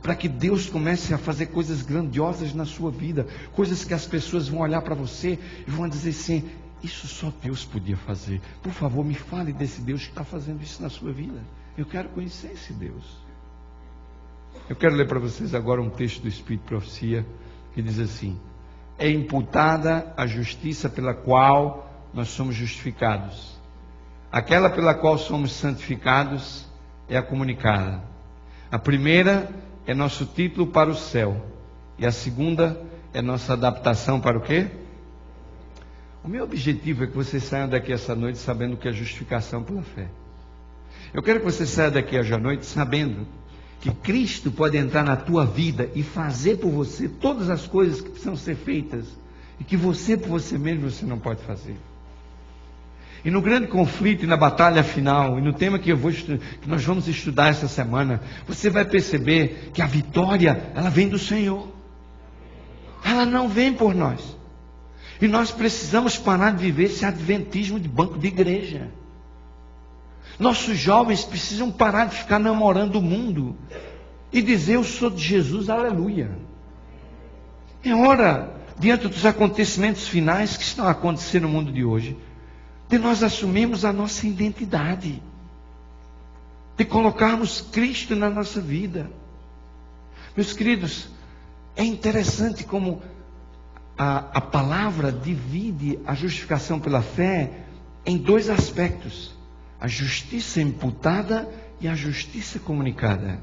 para que Deus comece a fazer coisas grandiosas na sua vida, coisas que as pessoas vão olhar para você e vão dizer assim: isso só Deus podia fazer. Por favor, me fale desse Deus que está fazendo isso na sua vida. Eu quero conhecer esse Deus. Eu quero ler para vocês agora um texto do Espírito de Profecia que diz assim: é imputada a justiça pela qual nós somos justificados. Aquela pela qual somos santificados é a comunicada. A primeira é nosso título para o céu. E a segunda é nossa adaptação para o quê? O meu objetivo é que vocês saiam daqui essa noite sabendo o que é justificação pela fé. Eu quero que você saia daqui hoje à noite sabendo que Cristo pode entrar na tua vida e fazer por você todas as coisas que precisam ser feitas e que você por você mesmo você não pode fazer. E no grande conflito e na batalha final, e no tema que nós vamos estudar essa semana, você vai perceber que a vitória, ela vem do Senhor. Ela não vem por nós. E nós precisamos parar de viver esse adventismo de banco de igreja. Nossos jovens precisam parar de ficar namorando o mundo e dizer: eu sou de Jesus, aleluia. É hora, diante dos acontecimentos finais que estão acontecendo no mundo de hoje, de nós assumirmos a nossa identidade, de colocarmos Cristo na nossa vida. Meus queridos, é interessante como a palavra divide a justificação pela fé em dois aspectos: a justiça imputada e a justiça comunicada.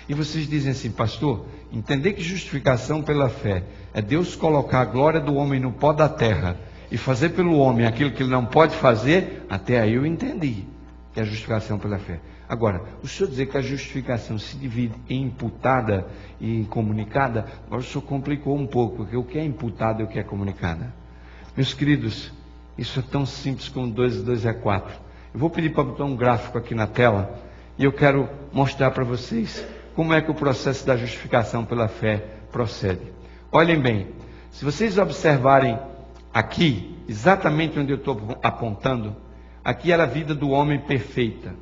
E vocês dizem assim: pastor, entender que justificação pela fé é Deus colocar a glória do homem no pó da terra e fazer pelo homem aquilo que ele não pode fazer, até aí eu entendi que é a justificação pela fé. Agora, o senhor dizer que a justificação se divide em imputada e em comunicada, agora o senhor complicou um pouco, porque o que é imputada e o que é comunicada? Meus queridos, isso é tão simples como 2 e 2 é 4. Eu vou pedir para botar um gráfico aqui na tela, e eu quero mostrar para vocês como é que o processo da justificação pela fé procede. Olhem bem, se vocês observarem aqui, exatamente onde eu estou apontando, aqui era a vida do homem perfeita.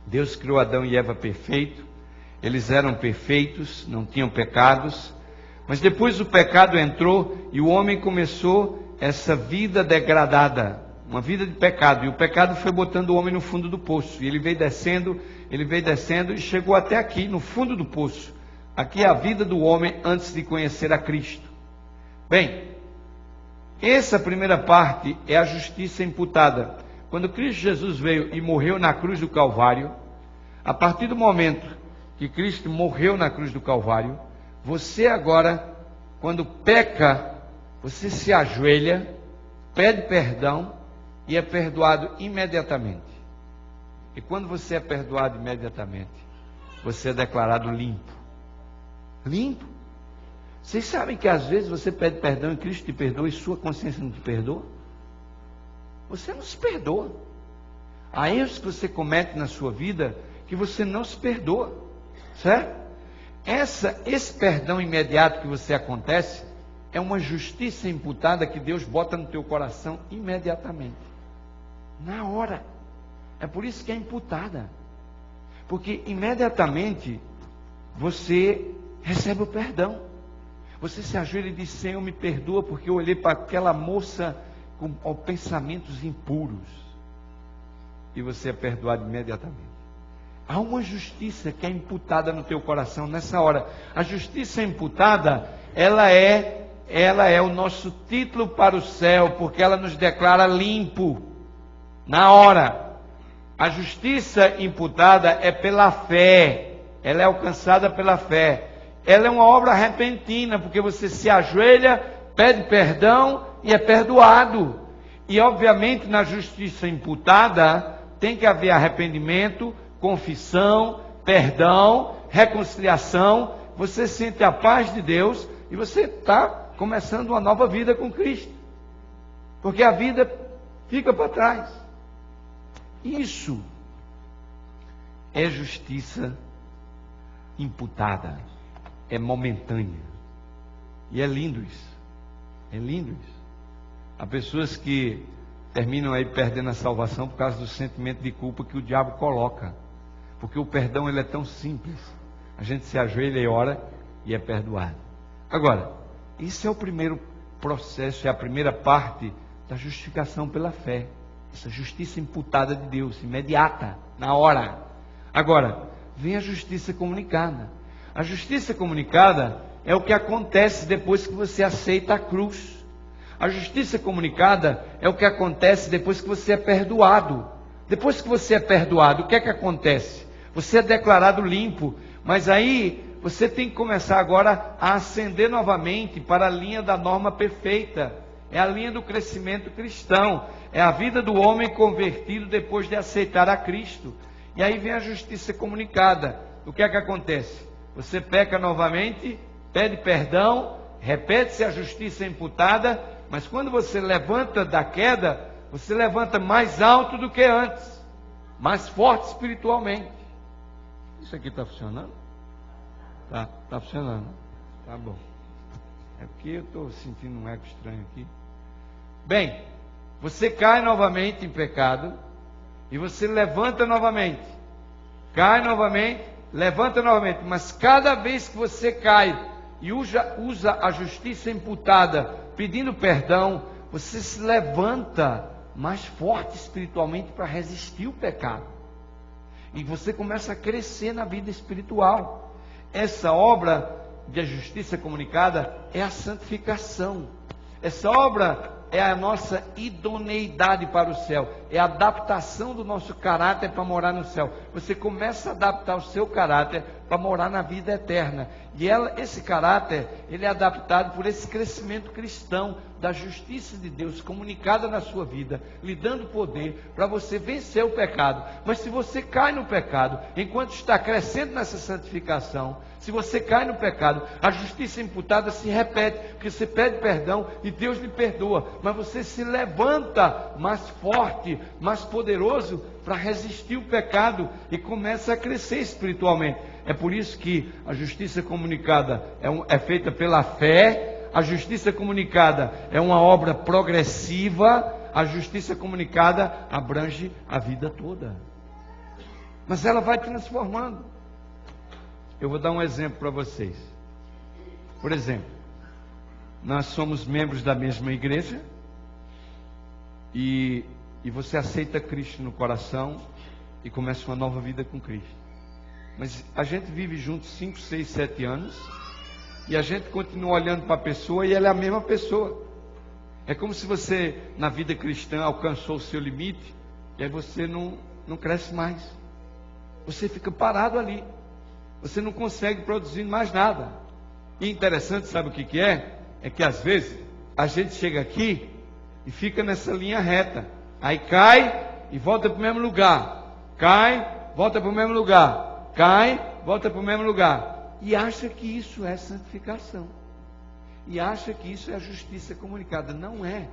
Deus criou Adão e Eva perfeito, eles eram perfeitos, não tinham pecados, mas depois o pecado entrou e o homem começou essa vida degradada, uma vida de pecado, e o pecado foi botando o homem no fundo do poço, e ele veio descendo e chegou até aqui, no fundo do poço. Aqui é a vida do homem antes de conhecer a Cristo. Bem, essa primeira parte é a justiça imputada. Quando Cristo Jesus veio e morreu na cruz do Calvário, a partir do momento que Cristo morreu na cruz do Calvário, você agora, quando peca, você se ajoelha, pede perdão e é perdoado imediatamente. E quando você é perdoado imediatamente, você é declarado limpo. Limpo. Vocês sabem que às vezes você pede perdão e Cristo te perdoa e sua consciência não te perdoa? Você não se perdoa. Há erros que você comete na sua vida que você não se perdoa, certo? Esse perdão imediato que você acontece é uma justiça imputada que Deus bota no teu coração imediatamente, na hora. É por isso que é imputada, porque imediatamente você recebe o perdão. Você se ajoelha e diz: Senhor, me perdoa, porque eu olhei para aquela moça com pensamentos impuros. E você é perdoado imediatamente. Há uma justiça que é imputada no teu coração nessa hora. A justiça imputada, ela é o nosso título para o céu, porque ela nos declara limpo na hora. A justiça imputada é pela fé, ela é alcançada pela fé. Ela é uma obra repentina, porque você se ajoelha, pede perdão e é perdoado. E obviamente na justiça imputada tem que haver arrependimento, confissão, perdão, reconciliação. Você sente a paz de Deus e você está começando uma nova vida com Cristo, porque a vida fica para trás. Isso é justiça imputada, é momentânea, e é lindo isso, é lindo isso. Há pessoas que terminam aí perdendo a salvação por causa do sentimento de culpa que o diabo coloca, porque o perdão ele é tão simples. A gente se ajoelha e ora e é perdoado. Agora, isso é o primeiro processo, é a primeira parte da justificação pela fé. Essa justiça imputada de Deus, imediata, na hora. Agora, vem a justiça comunicada. A justiça comunicada é o que acontece depois que você aceita a cruz. A justiça comunicada é o que acontece depois que você é perdoado. Depois que você é perdoado, o que é que acontece? Você é declarado limpo, mas aí você tem que começar agora a ascender novamente para a linha da norma perfeita. É a linha do crescimento cristão. É a vida do homem convertido depois de aceitar a Cristo. E aí vem a justiça comunicada. O que é que acontece? Você peca novamente, pede perdão, repete-se a justiça imputada, mas quando você levanta da queda, você levanta mais alto do que antes, mais forte espiritualmente. Isso aqui está funcionando? Está funcionando. Tá bom. É porque eu estou sentindo um eco estranho aqui. Bem, você cai novamente em pecado, e você levanta novamente, cai novamente, levanta novamente, mas cada vez que você cai e usa a justiça imputada pedindo perdão, você se levanta mais forte espiritualmente para resistir o pecado. E você começa a crescer na vida espiritual. Essa obra de justiça comunicada é a santificação. Essa obra é a nossa idoneidade para o céu, é a adaptação do nosso caráter para morar no céu. Você começa a adaptar o seu caráter para morar na vida eterna. E esse caráter, ele é adaptado por esse crescimento cristão da justiça de Deus comunicada na sua vida, lhe dando poder para você vencer o pecado. Mas se você cai no pecado, enquanto está crescendo nessa santificação, se você cai no pecado, a justiça imputada se repete, porque você pede perdão e Deus lhe perdoa, mas você se levanta mais forte, mais poderoso para resistir o pecado e começa a crescer espiritualmente. É por isso que a justiça comunicada é feita pela fé. A justiça comunicada é uma obra progressiva. A justiça comunicada abrange a vida toda, mas ela vai transformando. Eu vou dar um exemplo para vocês. Por exemplo, nós somos membros da mesma igreja e você aceita Cristo no coração e começa uma nova vida com Cristo. Mas a gente vive juntos 5, 6, 7 anos e a gente continua olhando para a pessoa e ela é a mesma pessoa. É como se você, na vida cristã, alcançou o seu limite e aí você não cresce mais. Você fica parado ali. Você não consegue produzir mais nada. E interessante, sabe o que é? É que às vezes a gente chega aqui e fica nessa linha reta. Aí cai e volta para o mesmo lugar. Cai, volta para o mesmo lugar. Cai, volta para o mesmo lugar. E acha que isso é santificação. E acha que isso é a justiça comunicada. Não é.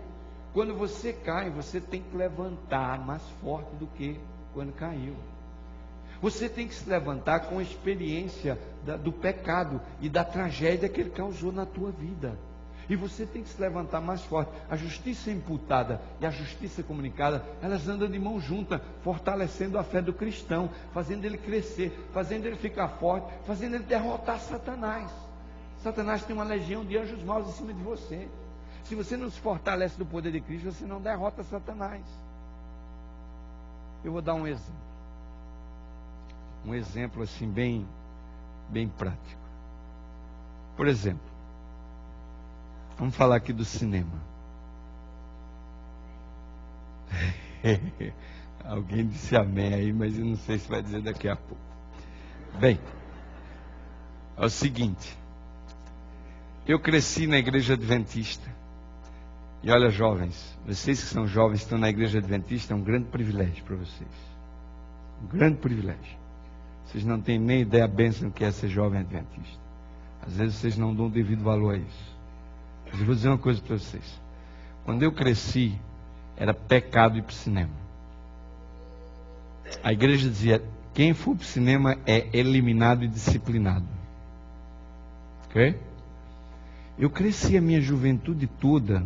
Quando você cai, você tem que levantar mais forte do que quando caiu. Você tem que se levantar com a experiência do pecado e da tragédia que ele causou na tua vida. E você tem que se levantar mais forte. A justiça imputada e a justiça comunicada, elas andam de mão junta, fortalecendo a fé do cristão, fazendo ele crescer, fazendo ele ficar forte, fazendo ele derrotar Satanás. Satanás tem uma legião de anjos maus em cima de você. Se você não se fortalece do poder de Cristo, você não derrota Satanás. Eu vou dar um exemplo. Um exemplo assim bem prático. Por exemplo, vamos falar aqui do cinema. Alguém disse amém aí, mas eu não sei se vai dizer daqui a pouco. Bem, é o seguinte. Eu cresci na igreja adventista. E olha, jovens, vocês que são jovens, estão na igreja adventista, é um grande privilégio para vocês. Um grande privilégio. Vocês não têm nem ideia a bênção que é ser jovem adventista. Às vezes vocês não dão o devido valor a isso. Mas eu vou dizer uma coisa para vocês. Quando eu cresci, era pecado ir para o cinema. A igreja dizia, quem for para o cinema é eliminado e disciplinado. Ok? Eu cresci a minha juventude toda